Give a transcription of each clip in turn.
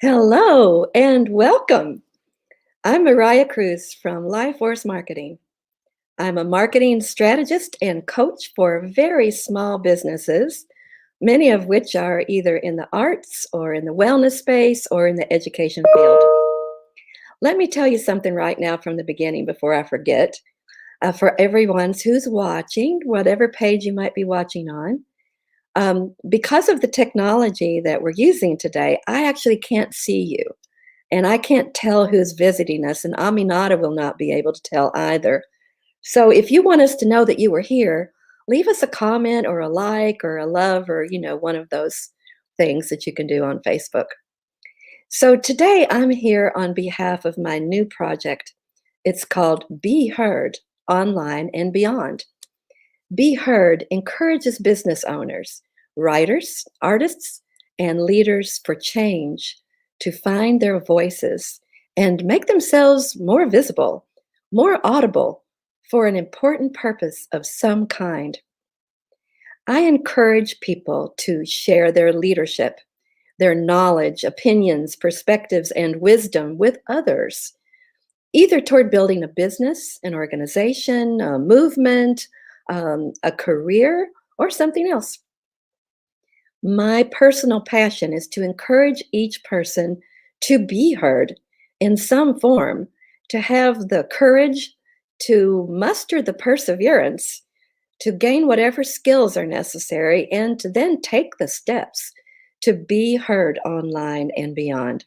Hello and welcome. I'm Meriah Kruse from Life Force Marketing. I'm a marketing strategist and coach for very small businesses, many of which are either in the arts or in the wellness space or in the education field. Let me tell you something right now from the beginning before I forget. For everyone who's watching, whatever page you might be watching on, because of the technology that we're using today, I actually can't see you. And I can't tell who's visiting us, and AMINATA will not be able to tell either. So if you want us to know that you were here, leave us a comment or a like or a love or, one of those things that you can do on Facebook. So today I'm here on behalf of my new project. It's called Be Heard Online and Beyond. Be Heard encourages business owners, writers, artists, and leaders for change to find their voices and make themselves more visible, more audible for an important purpose of some kind. I encourage people to share their leadership, their knowledge, opinions, perspectives, and wisdom with others, either toward building a business, an organization, a movement, a career, or something else. My personal passion is to encourage each person to be heard in some form, to have the courage, to muster the perseverance, to gain whatever skills are necessary, and to then take the steps to be heard online and beyond.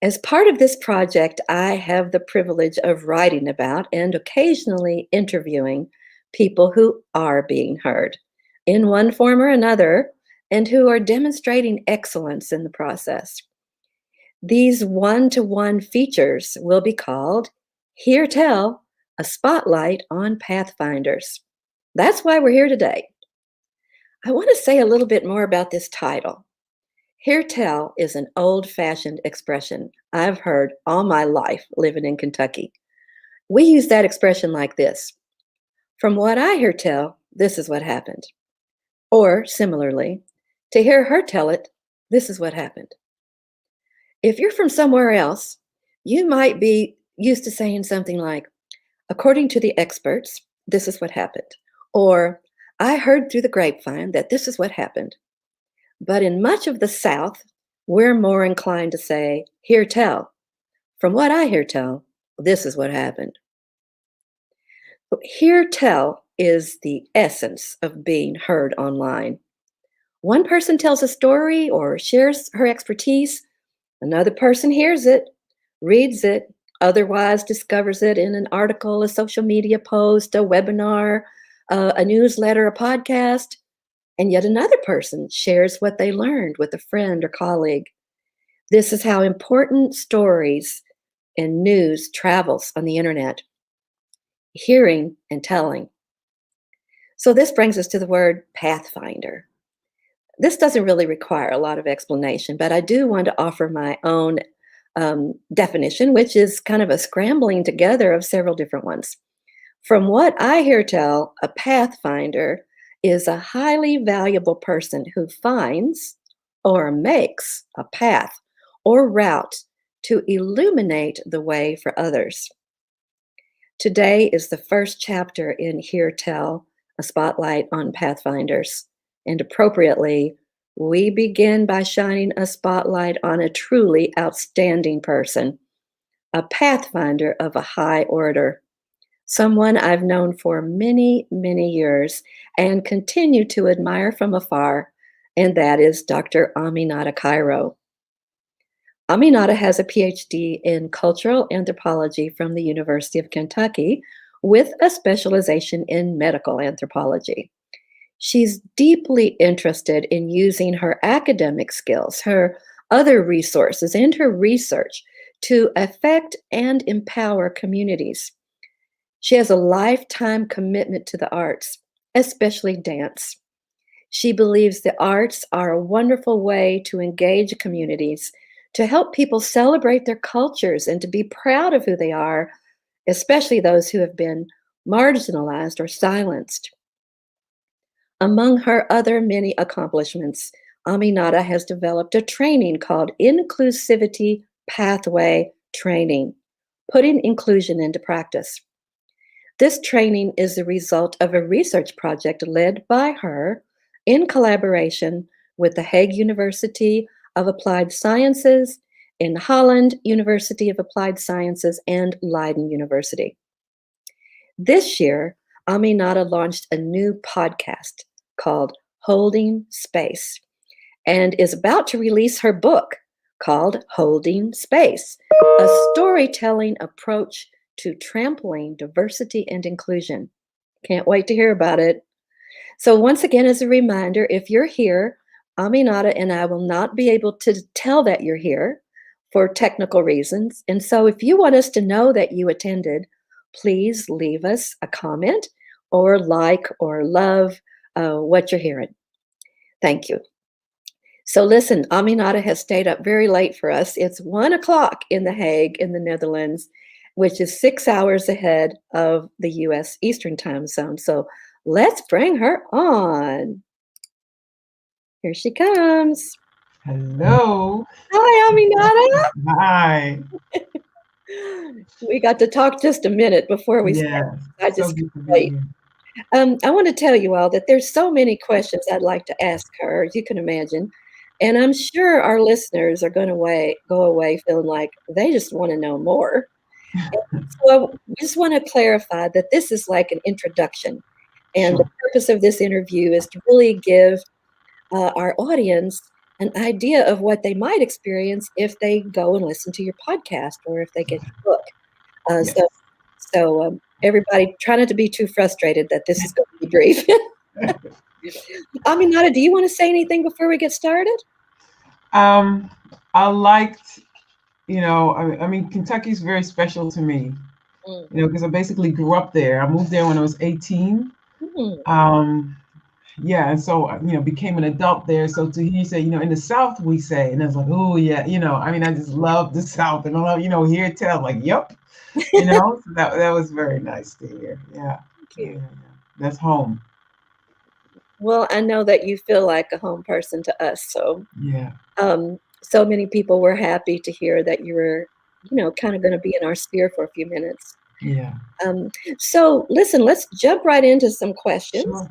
As part of this project, I have the privilege of writing about and occasionally interviewing people who are being heard in one form or another and who are demonstrating excellence in the process. These one-to-one features will be called Hear Tell, a spotlight on Pathfinders. That's why we're here today. I want to say a little bit more about this title. Hear Tell is an old-fashioned expression I've heard all my life living in Kentucky. We use that expression like this. From what I hear tell, this is what happened. Or similarly, to hear her tell it, this is what happened. If you're from somewhere else, you might be used to saying something like, according to the experts, this is what happened. Or, I heard through the grapevine that this is what happened. But in much of the South, we're more inclined to say, hear tell. From what I hear tell, this is what happened. But hear tell is the essence of being heard online. One person tells a story or shares her expertise, another person hears it, reads it, otherwise discovers it in an article, a social media post, a webinar, a newsletter, a podcast, and yet another person shares what they learned with a friend or colleague. This is how important stories and news travels on the internet. Hearing and telling. So this brings us to the word Pathfinder. This doesn't really require a lot of explanation, but I do want to offer my own definition, which is kind of a scrambling together of several different ones. From what I hear tell, a Pathfinder is a highly valuable person who finds or makes a path or route to illuminate the way for others. Today is the first chapter in Hear Tell, a spotlight on Pathfinders. And appropriately, we begin by shining a spotlight on a truly outstanding person, a Pathfinder of a high order, someone I've known for many, many years and continue to admire from afar, and that is Dr. AMINATA CAIRO. AMINATA has a PhD in cultural anthropology from the University of Kentucky with a specialization in medical anthropology. She's deeply interested in using her academic skills, her other resources, and her research to affect and empower communities. She has a lifetime commitment to the arts, especially dance. She believes the arts are a wonderful way to engage communities, to help people celebrate their cultures and to be proud of who they are, especially those who have been marginalized or silenced. Among her other many accomplishments AMINATA has developed a training called Inclusivity Pathway Training, putting inclusion into practice. This training is the result of a research project led by her in collaboration with the Hague University of Applied Sciences, in Holland University of Applied Sciences, and Leiden University. This year, Aminata launched a new podcast called Holding Space and is about to release her book called Holding Space, a storytelling approach to trampling diversity and inclusion. Can't wait to hear about it. So, once again, as a reminder, if you're here, Aminata and I will not be able to tell that you're here for technical reasons. And so, if you want us to know that you attended, please leave us a comment or like or love what you're hearing. Thank you. So listen, Aminata has stayed up very late for us. It's 1 o'clock in The Hague in the Netherlands, which is 6 hours ahead of the US Eastern Time Zone. So let's bring her on. Here she comes. Hello. Hi, Aminata. Hi. We got to talk just a minute before we Yes. start. I So just good to can't be wait. here. I want to tell you all that there's so many questions I'd like to ask her, as you can imagine. And I'm sure our listeners are going to go away feeling like they just want to know more. And so I just want to clarify that this is like an introduction. And the Sure. purpose of this interview is to really give our audience an idea of what they might experience if they go and listen to your podcast or if they get your book. Uh, Yes. so everybody, try not to be too frustrated that this is going to be brief. Aminata, do you want to say anything before we get started? Um, I liked, I mean, Kentucky's very special to me, Mm. because I basically grew up there. I moved there when I was 18. Mm. Um, yeah, and so, became an adult there. So to hear you say, in the South we say, and I was like, oh yeah, I mean, I just love the South, and I love, hear it tell, like, yep, so that was very nice to hear. Yeah, Thank yeah, you. yeah, yeah. That's home. Well, I know that you feel like a home person to us, Yeah, so many people were happy to hear that you were, kind of going to be in our sphere for a few minutes. yeah, Um, so listen, let's jump right into some questions. sure.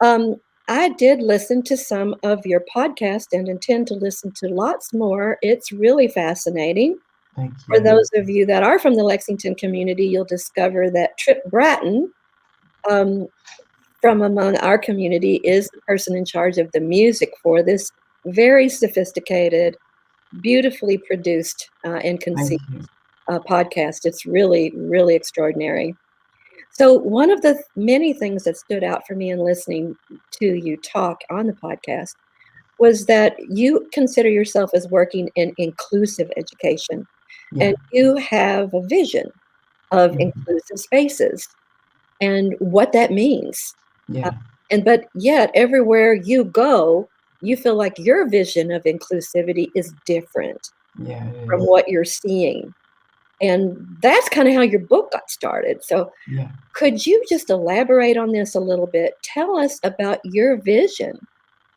Um, I did listen to some of your podcast and intend to listen to lots more. It's really fascinating. Thank For you. those of you that are from the Lexington community, you'll discover that Trip Bratton, um, from among our community, is the person in charge of the music for this very sophisticated, beautifully produced and Thank conceived you. podcast. It's really, really extraordinary. So, one of the many things that stood out for me in listening to you talk on the podcast was that you consider yourself as working in inclusive education, Yeah, and you have a vision of mhm, inclusive spaces and what that means. Uh, yeah, but yet, everywhere you go, you feel like your vision of inclusivity is different yeah, it from is. what you're seeing. And that's kind of how your book got started. So, Yeah, could you just elaborate on this a little bit? Tell us about your vision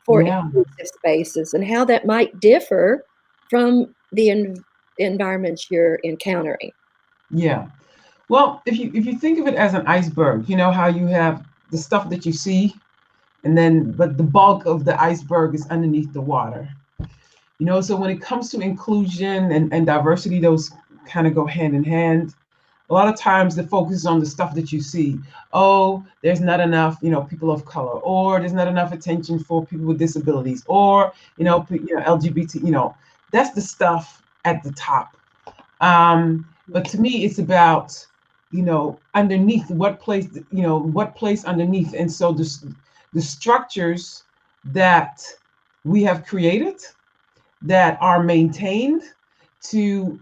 for yeah, inclusive spaces and how that might differ from the environments you're encountering. yeah. Well, if you think of it as an iceberg, you know how you have the stuff that you see, and then but the bulk of the iceberg is underneath the water. So when it comes to inclusion and diversity, those kind of go hand in hand. A lot of times the focus is on the stuff that you see. Oh, there's not enough, people of color, or there's not enough attention for people with disabilities, or LGBT. That's the stuff at the top. But to me, it's about underneath what place underneath, and so the structures that we have created that are maintained to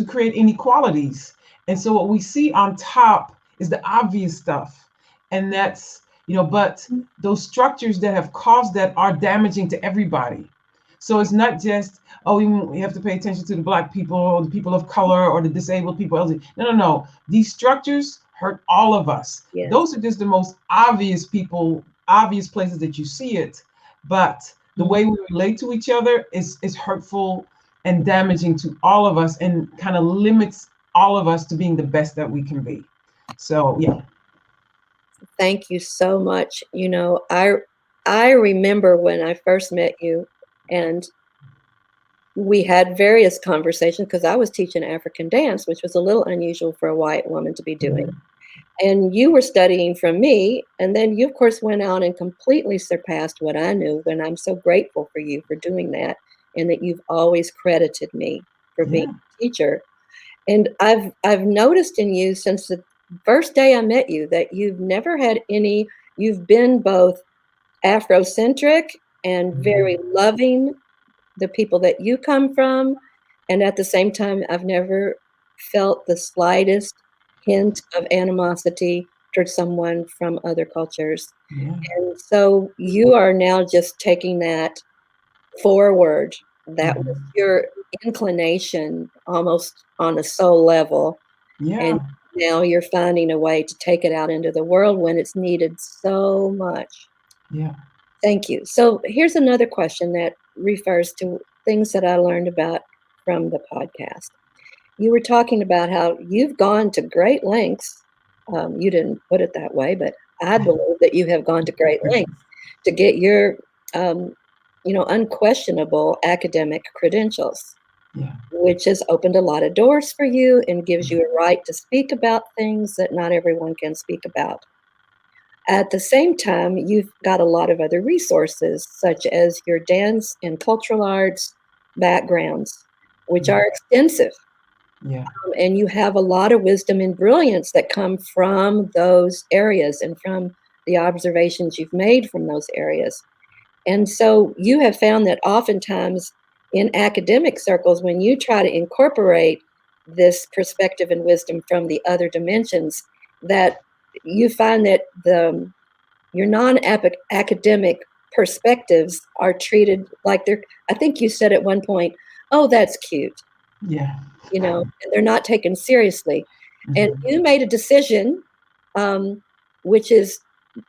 create inequalities. And so what we see on top is the obvious stuff, and that's but those structures that have caused that are damaging to everybody. So it's not just, oh, we have to pay attention to the Black people or the people of color or the disabled people. No, no, no. These structures hurt all of us. Yes. Those are just the most obvious places that you see it. But The way we relate to each other is hurtful and damaging to all of us, and kind of limits all of us to being the best that we can be. So yeah. Thank you so much. I remember when I first met you, and we had various conversations because I was teaching African dance, which was a little unusual for a white woman to be doing. Mhm. And you were studying from me, and then you, of course, went out and completely surpassed what I knew. And I'm so grateful for you for doing that, and that you've always credited me for being Yeah. a teacher. And I've noticed in you since the first day I met you that you've never had any. You've been both Afrocentric and very Mhm. loving the people that you come from, and at the same time, I've never felt the slightest hint of animosity towards someone from other cultures. Yeah. And so you are now just taking that forward. That was Mhm. your inclination almost on a soul level, and Yeah. now you're finding a way to take it out into the world when it's needed so much. Yeah. Thank you. So here's another question that refers to things that I learned about from the podcast. You were talking about how you've gone to great lengths. You didn't put it that way, but I believe that you have gone to great lengths to get your, um, unquestionable academic credentials, Yeah. which has opened a lot of doors for you and gives you a right to speak about things that not everyone can speak about. At the same time, you've got a lot of other resources, such as your dance and cultural arts backgrounds, which Yeah. are extensive. Yeah. And you have a lot of wisdom and brilliance that come from those areas and from the observations you've made from those areas. And so you have found that oftentimes in academic circles, when you try to incorporate this perspective and wisdom from the other dimensions, that you find that your non-academic perspectives are treated like they're, I think you said at one point, oh, that's cute, Yeah. and they're not taken seriously. And Mhm. you made a decision, um, which is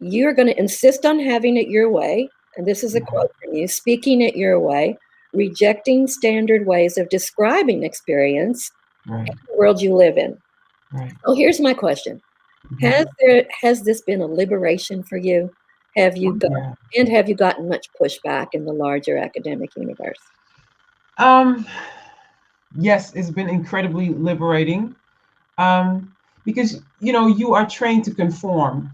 you're going to insist on having it your way. And this is a Mhm. quote from you, speaking it your way, rejecting standard ways of describing experience Right. in the world you live in. Right. Oh, here's my question. Mhm. Has this been a liberation for you? Have you Oh, got yeah. and have you gotten much pushback in the larger academic universe? Um, yes, it's been incredibly liberating. Um, because you are trained to conform,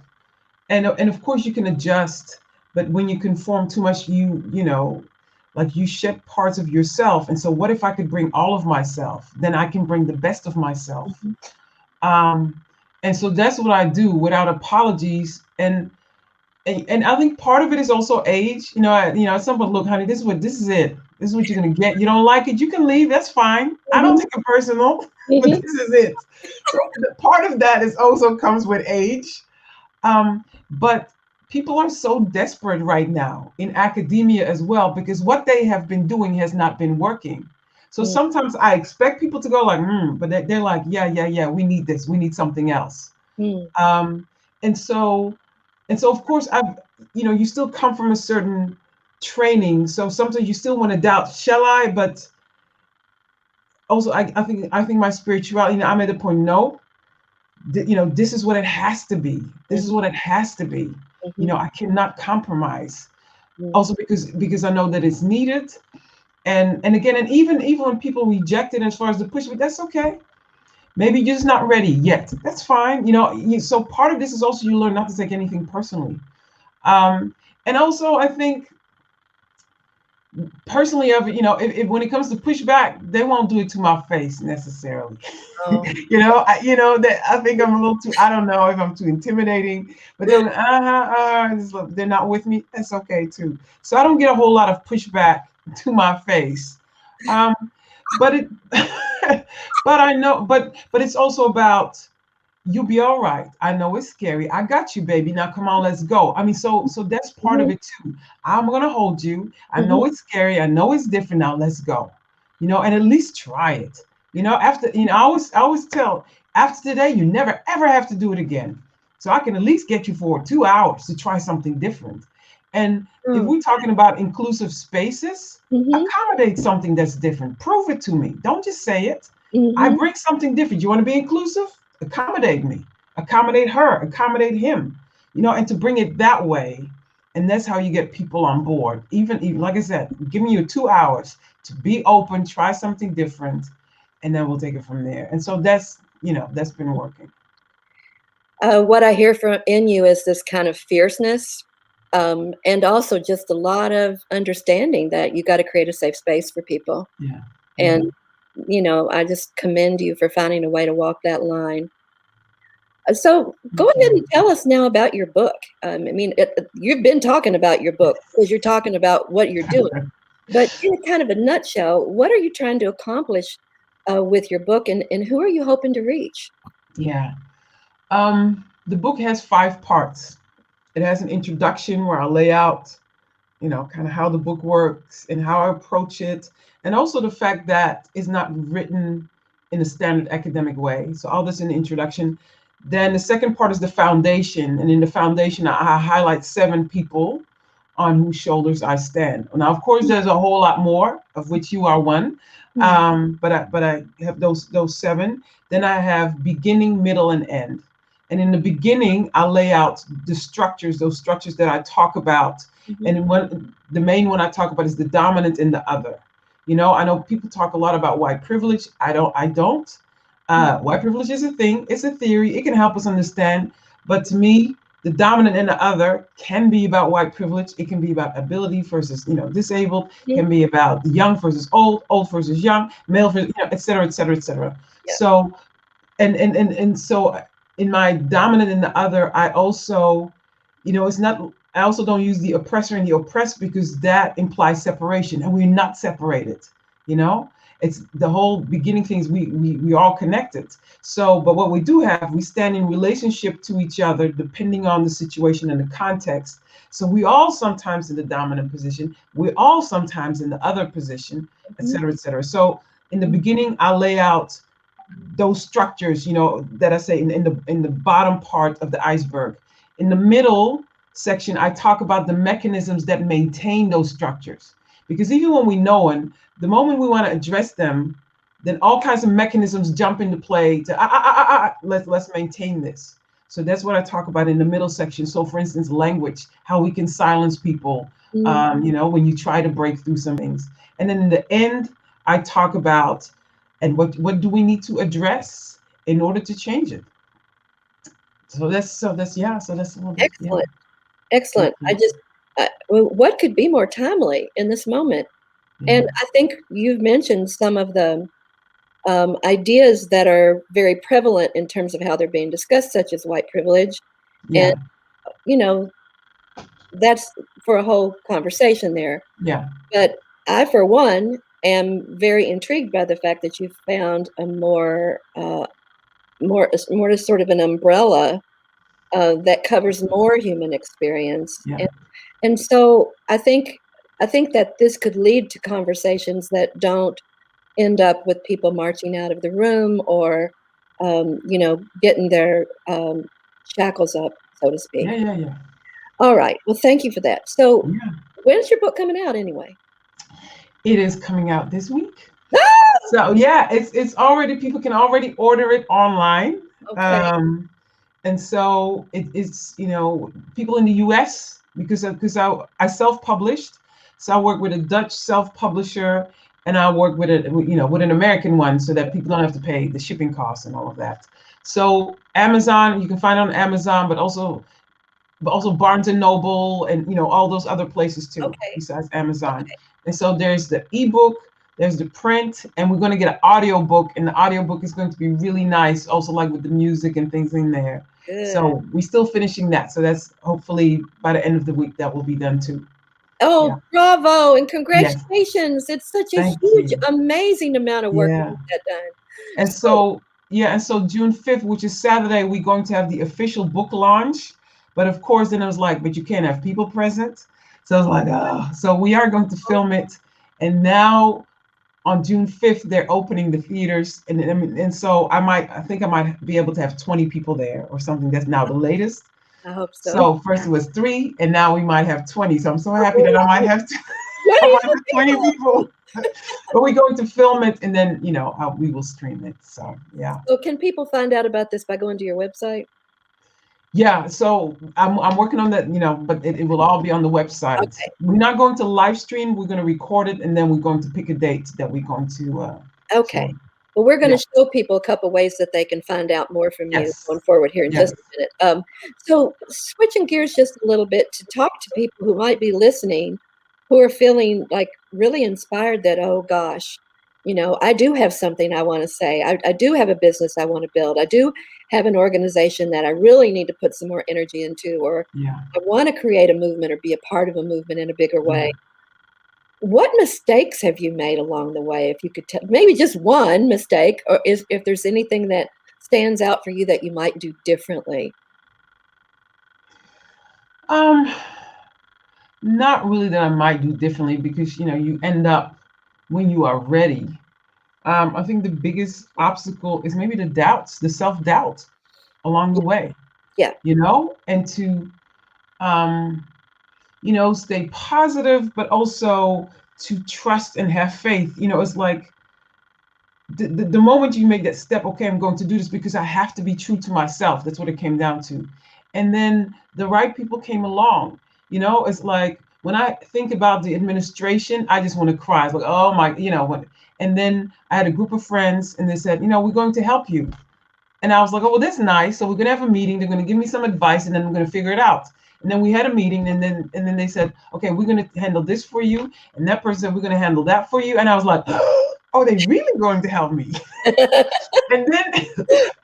and of course you can adjust, but when you conform too much, like you shed parts of yourself. And so, what if I could bring all of myself? Then I can bring the best of myself. Mhm. Um, and so that's what I do without apologies. And I think part of it is also age. Someone, look, honey, this is it. This is what you're gonna get. You don't like it, you can leave. That's fine. I don't Mhm. take it personal, but Mhm. this is it. So part of that is also comes with age. But people are so desperate right now in academia as well, because what they have been doing has not been working. So Mhm. sometimes I expect people to go like, but they're like, yeah, yeah, yeah, we need this. We need something else. Mhm. Um, and so of course you still come from a certain training, so sometimes you still want to doubt, shall I? But also I think my spirituality, I'm at the point, no, this is what it has to be. This is Mhm. what it has to be. Mhm. I cannot compromise, Mhm. also because I know that it's needed. And again, and even when people reject it as far as the pushback, that's okay. Maybe you're just not ready yet. That's fine. So part of this is also you learn not to take anything personally. Um, and also, I think personally, if when it comes to pushback, they won't do it to my face necessarily. Oh, That I think I'm a little too. I don't know if I'm too intimidating, but they're not with me. That's okay too. So I don't get a whole lot of pushback to my face. Um, but it, but I know, but it's also about, you'll be all right. I know it's scary. I got you, baby. Now come on, let's go. I mean, so that's part of mhm. it too. I'm gonna hold you. I Mhm. know it's scary. I know it's different. Now let's go. And at least try it. After I always tell, after today, you never ever have to do it again. So I can at least get you for 2 hours to try something different. And if Oh. we're talking about inclusive spaces, Mhm. accommodate something that's different. Prove it to me. Don't just say it. I Mhm. bring something different. You want to be inclusive? Accommodate me. Accommodate her. Accommodate him. And to bring it that way. And that's how you get people on board. Even like I said, giving you 2 hours to be open, try something different, and then we'll take it from there. And so that's been working. What I hear from in you is this kind of fierceness, and also just a lot of understanding that you got to create a safe space for people. Yeah. Yeah. And I just commend you for finding a way to walk that line. So go Thank ahead you. and tell us now about your book. I mean, you've been talking about your book because you're talking about what you're doing. But in a kind of a nutshell, what are you trying to accomplish with your book, and who are you hoping to reach? Yeah. The book has 5 parts. It has an introduction where I lay out, kind of how the book works and how I approach it, and also the fact that it's not written in a standard academic way. So all this in the introduction. Then the second part is the foundation, and in the foundation, I highlight 7 people on whose shoulders I stand. Now, of course, there's a whole lot more, of which you are one, Mhm. but I have those 7. Then I have beginning, middle, and end. And in the beginning, I lay out the structures, those structures that I talk about. Mhm. And the main one I talk about is the dominant and the other. I know people talk a lot about white privilege. I don't. I don't. White privilege is a thing. It's a theory. It can help us understand. But to me, the dominant and the other can be about white privilege. It can be about ability versus, disabled. Mhm. Can be about the young versus old, old versus young, male versus, et cetera, et cetera, et cetera. Yeah. So, and so in my dominant and the other, I also, it's not. I also don't use the oppressor and the oppressed because that implies separation, and we're not separated. You know, it's the whole beginning things. We all connected. So, but what we do have, we stand in relationship to each other depending on the situation and the context. So we all sometimes in the dominant position, we all sometimes in the other position, et Mhm. cetera, et cetera. So in the beginning, I lay out those structures, that I say in the bottom part of the iceberg. In the middle section, I talk about the mechanisms that maintain those structures. Because even when we know them, the moment we want to address them, then all kinds of mechanisms jump into play to let's maintain this. So that's what I talk about in the middle section. So for instance, language, how we can silence people, Mhm. when you try to break through some things. And then in the end, I talk about and what do we need to address in order to change it. So that's a little bit. Yeah. Excellent. Excellent. Mhm. What could be more timely in this moment? And Yeah. I think you've mentioned some of the ideas that are very prevalent in terms of how they're being discussed, such as white privilege. And, Yeah. you know, that's for a whole conversation there. Yeah. But I, for one, am very intrigued by the fact that you've found a more sort of an umbrella that covers more human experience. Yeah. And so I think that this could lead to conversations that don't end up with people marching out of the room or getting their shackles up, so to speak. Yeah. Yeah. Yeah. All right. Well, thank you for that. So Yeah. when's your book coming out anyway? It is coming out this week. Ah! So yeah, it's already people can already order it online. Okay. And so it's people in the U.S. because I self-published, so I work with a Dutch self-publisher, and I work with with an American one, so that people don't have to pay the shipping costs and all of that. So Amazon, you can find it on Amazon, but also Barnes and Noble, and all those other places too, Okay. besides Amazon. Okay. And so there's the ebook, there's the print, and we're going to get an audio book, and the audio book is going to be really nice, also like with the music and things in there. Good. So we're still finishing that. So that's hopefully by the end of the week that will be done too. Yeah. Oh, bravo and Yes. congratulations. It's such a Thank huge, you. amazing amount of work to Yeah. get that done. And So, so, yeah, and so June 5th, which is Saturday, we're going to have the official book launch. But of course, then I was like, but you can't have people present. So I was like, oh. So we are going to film it. And now on June 5th, they're opening the theaters. And so I think I might be able to have 20 people there or something. That's now the latest. I hope so. So first it was 3, and now we might have 20. So I'm so happy that I Oh, might have I 20 might have 20 people. people. But we're going to film it, and then we will stream it. So yeah. So can people find out about this by going to your website? Yeah, so I'm working on that, but it will all be on the website. Okay. We're not going to live stream. We're going to record it, and then we're going to pick a date that we're going Okay. to Well, we're going yeah. to show people a couple ways that they can find out more from you Yes. going forward here in Yes. just a minute. So switching gears just a little bit to talk to people who might be listening, who are feeling like really inspired that, oh gosh, I do have something I want to say. I do have a business I want to build. I do have an organization that I really need to put some more energy into, or Yeah. I want to create a movement or be a part of a movement in a bigger Yeah. way. What mistakes have you made along the way? If you could tell, maybe just one mistake, or if there's anything that stands out for you that you might do differently. Um, Not really that I might do differently, because you end up when you are ready. I think the biggest obstacle is maybe the doubts, the self-doubt along the way, Yeah. and to um, stay positive, but also to trust and have faith. It's like the moment you make that step, okay, I'm going to do this because I have to be true to myself. That's what it came down to. And then the right people came along. It's like when I think about the administration, I just want to cry. It's like, oh my, and then I had a group of friends, and they said, we're going to help you. And I was like, oh, well, that's nice. So we're gonna have a meeting. They're gonna give me some advice, and then we're gonna figure it out. And then we had a meeting, and then they said, okay, we're gonna handle this for you, and that person said we're gonna handle that for you. And I was like, oh, they really going to help me? And then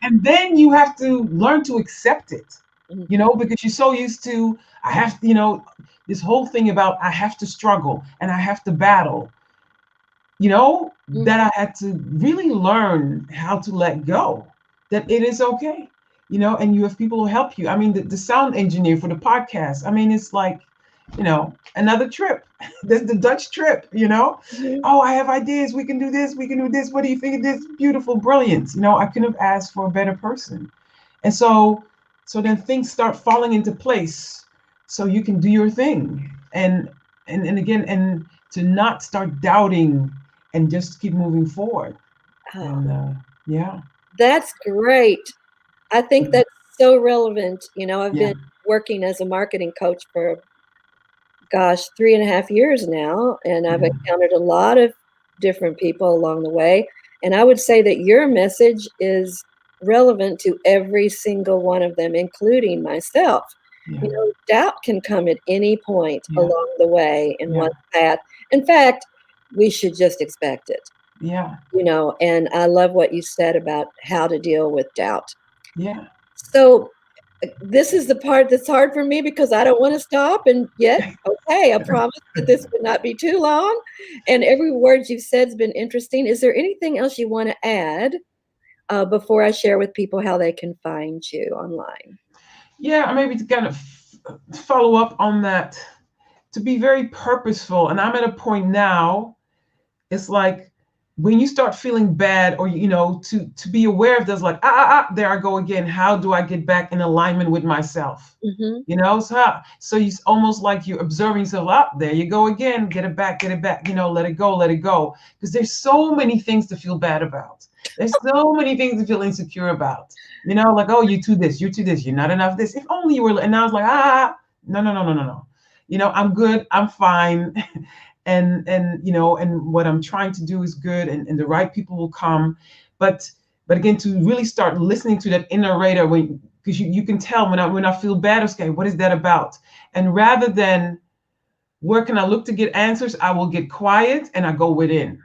and then you have to learn to accept it, Mhm. because you're so used to I have, this whole thing about I have to struggle and I have to battle, Mhm. that I had to really learn how to let go, that it is okay, and you have people who help you. I mean, the sound engineer for the podcast, I mean, it's like, another trip. There's the Dutch trip, Mhm. Oh, I have ideas. We can do this. We can do this. What do you think of this? Beautiful, brilliant. I couldn't have asked for a better person. And so then things start falling into place, so you can do your thing. And again, and to not start doubting, and just keep moving forward. Oh, And yeah. that's great. I think Mhm. that's so relevant. I've Yeah. been working as a marketing coach for, gosh, 3.5 years now, and I've Yeah. encountered a lot of different people along the way. And I would say that your message is relevant to every single one of them, including myself. Yeah. Doubt can come at any point Yeah. along the way in Yeah. one's path. In fact, we should just expect it, Yeah. and I love what you said about how to deal with doubt. Yeah. So, this is the part that's hard for me because I don't wanna stop, and yet, okay, I promise that this would not be too long, and every word you've said has been interesting. Is there anything else you wanna add, before I share with people how they can find you online? Yeah, maybe to kind of follow up on that, to be very purposeful. And I'm at a point now, it's like when you start feeling bad, or to be aware of this, like there I go again. How do I get back in alignment with myself? Mhm. So you almost like you're observing yourself. There you go again. Get it back, get it back. Let it go, let it go. Because there's so many things to feel bad about. There's so many things to feel insecure about. Like, oh, you too this, you too this, you're not enough this. If only you were. And I was like, no, no, no, no, no, no. I'm good. I'm fine. And what I'm trying to do is good, and the right people will come. But again, to really start listening to that inner radar, when because you can tell when I feel bad, okay, what is that about? And rather than where can I look to get answers, I will get quiet and I go within.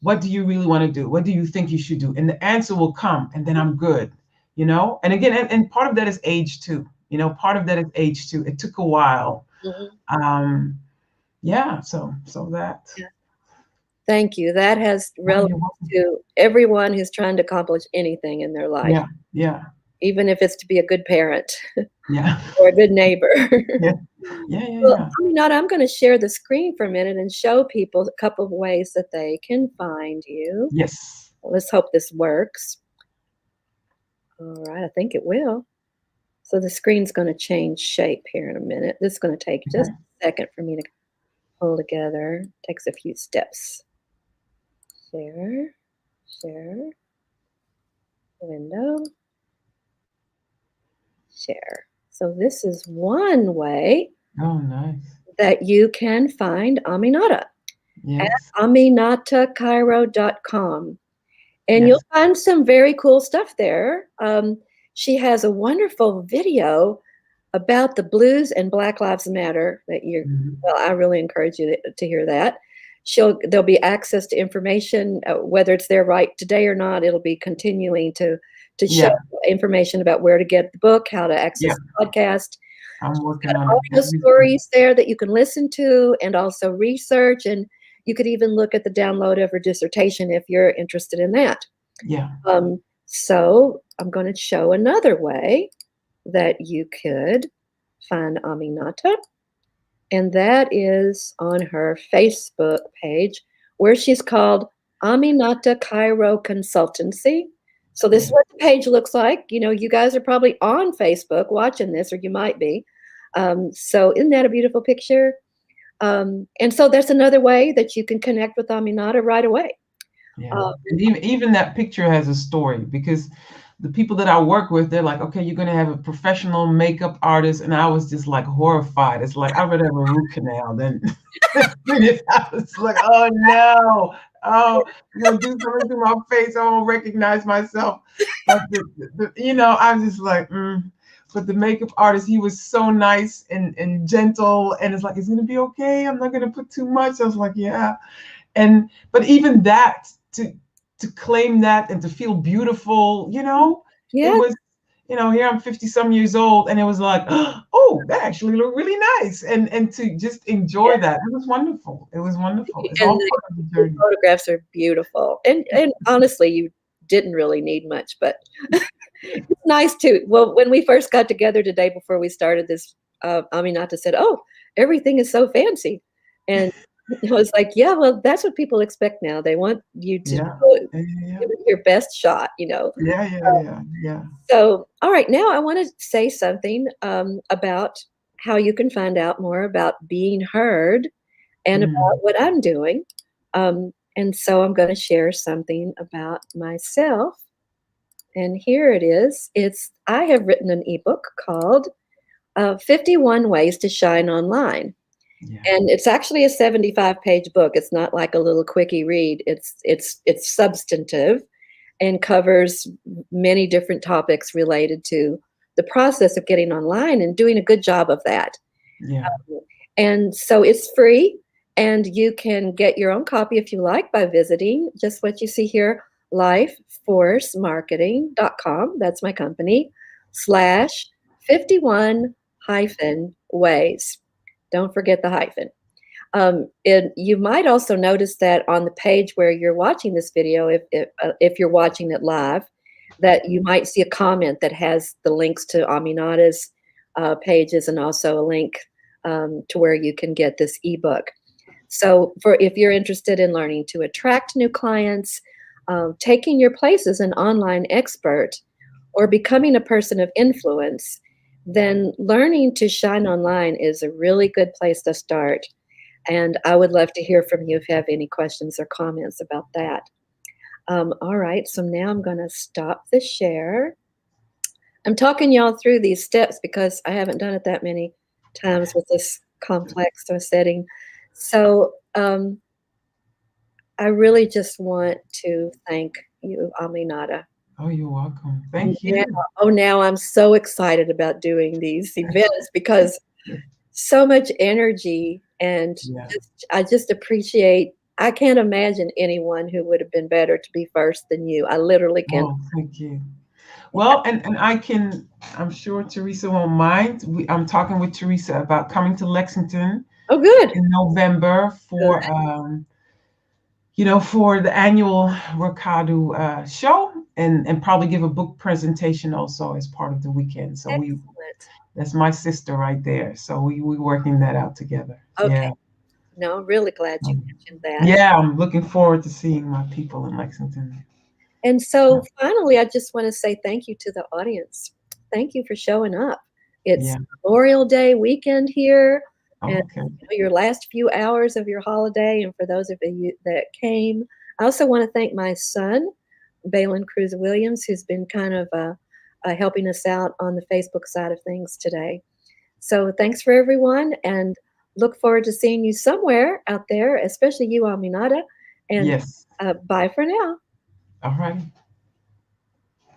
What do you really want to do? What do you think you should do? And the answer will come, and then I'm good. And again, and part of that is age too. Part of that is age too. It took a while. Mhm. um yeah, so that. Yeah. Thank you. That has Oh, relevance you're welcome. to everyone who's trying to accomplish anything in their life, Yeah, yeah, even if it's to be a good parent yeah. or a good neighbor. Yeah, yeah, yeah, Well, yeah. I'm gonna share the screen for a minute and show people a couple of ways that they can find you. Yes. Let's hope this works. All right, I think it will. So the screen's going to change shape here in a minute. This is going to take just Okay. a second for me to pull together. Takes a few steps. Share, share, window, share. So this is one way Oh, nice. that you can find Aminata at Yes. AMINATACAIRO.com. And you'll Yes. find some very cool stuff there. She has a wonderful video about the blues and Black Lives Matter that Mhm. well, I really encourage you to hear that. There'll be access to information, whether it's there right today or not. It'll be continuing to show Yeah. information about where to get the book, how to Yeah. access the podcast. I'm working Got on it audio as we speak. stories there that you can listen to and also research, and you could even look at the download of her dissertation if you're interested in that. Yeah. So I'm going to show another way that you could find Aminata, and that is on her Facebook page where she's called Aminata Cairo Consultancy. So this is Yeah. what the page looks like. You guys are probably on Facebook watching this, or you might be. So isn't that a beautiful picture? And so that's another way that you can connect with Aminata right away. Yeah. Um, And even that picture has a story, because the people that I work with, they're like, okay, you're going to have a professional makeup artist. And I was just like horrified. It's like, I'd rather have a root canal than I was like, oh no. Oh, I'm going to do something to my face. I won't recognize myself. But, I'm just like, But the makeup artist, he was so nice and gentle. And it's like, it's going to be okay. I'm not going to put too much. I was like, yeah. But even that, to claim that and to feel beautiful, it yeah, was, here I'm 50 some years old, and it was like, oh, that actually looked really nice. And to just enjoy that, it was wonderful. It was wonderful. It's and all part of the the journey. photographs are beautiful. And honestly, you didn't really need much, but it's nice too. Well, when we first got together today before we started this, Aminata said, "Oh, everything is so fancy," and I was like, "Yeah, well, that's what people expect now. They want you to Yeah. Yeah. give it your best shot." Yeah. Yeah. Yeah. Yeah. So, all right, now I want to say something about how you can find out more about being heard and about Mm. what I'm doing. And so I'm going to share something about myself. And here it is. I have written an ebook called 51 Ways to Shine Online. Yeah. And it's actually a 75-page book. It's not like a little quickie read. It's substantive and covers many different topics related to the process of getting online and doing a good job of that. Yeah. And so it's free, and you can get your own copy if you like by visiting just what you see here, lifeforcemarketing.com. That's my company, slash 51 hyphen ways. Don't forget the hyphen. And you might also notice that on the page where you're watching this video, if you're watching it live, that you might see a comment that has the links to Aminata's pages and also a link to where you can get this ebook. So, if you're interested in learning to attract new clients, taking your place as an online expert, or becoming a person of influence, then learning to shine online is a really good place to start. And I would love to hear from you if you have any questions or comments about that. All right, so now I'm going to stop the share. I'm talking y'all through these steps because I haven't done it that many times with this complex setting. So I really just want to thank you, Aminata. Oh, you're welcome. Thank Now, you. now I'm so excited about doing these events because so much energy, and Yeah. I just appreciate. I can't imagine anyone who would have been better to be first than you. I literally can't. Oh, thank you. Well, and I'm sure Teresa won't mind. I'm talking with Teresa about coming to Lexington Oh, good. in November Good. for the annual Rokadu show, and probably give a book presentation also as part of the weekend. So Excellent. that's my sister right there. So we working that out together. Okay. Yeah. No, I'm really glad you Um, mentioned that. yeah, I'm looking forward to seeing my people in Lexington. And so finally, I just want to say thank you to the audience. Thank you for showing up. It's Yeah. Memorial Day weekend here, and Okay. your last few hours of your holiday. And for those of you that came, I also want to thank my son, Balin Cruz Williams, who's been kind of helping us out on the Facebook side of things today. So thanks for everyone, and look forward to seeing you somewhere out there, especially you, Aminata. And Yes. bye for now. All right.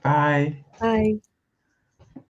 Bye. Bye.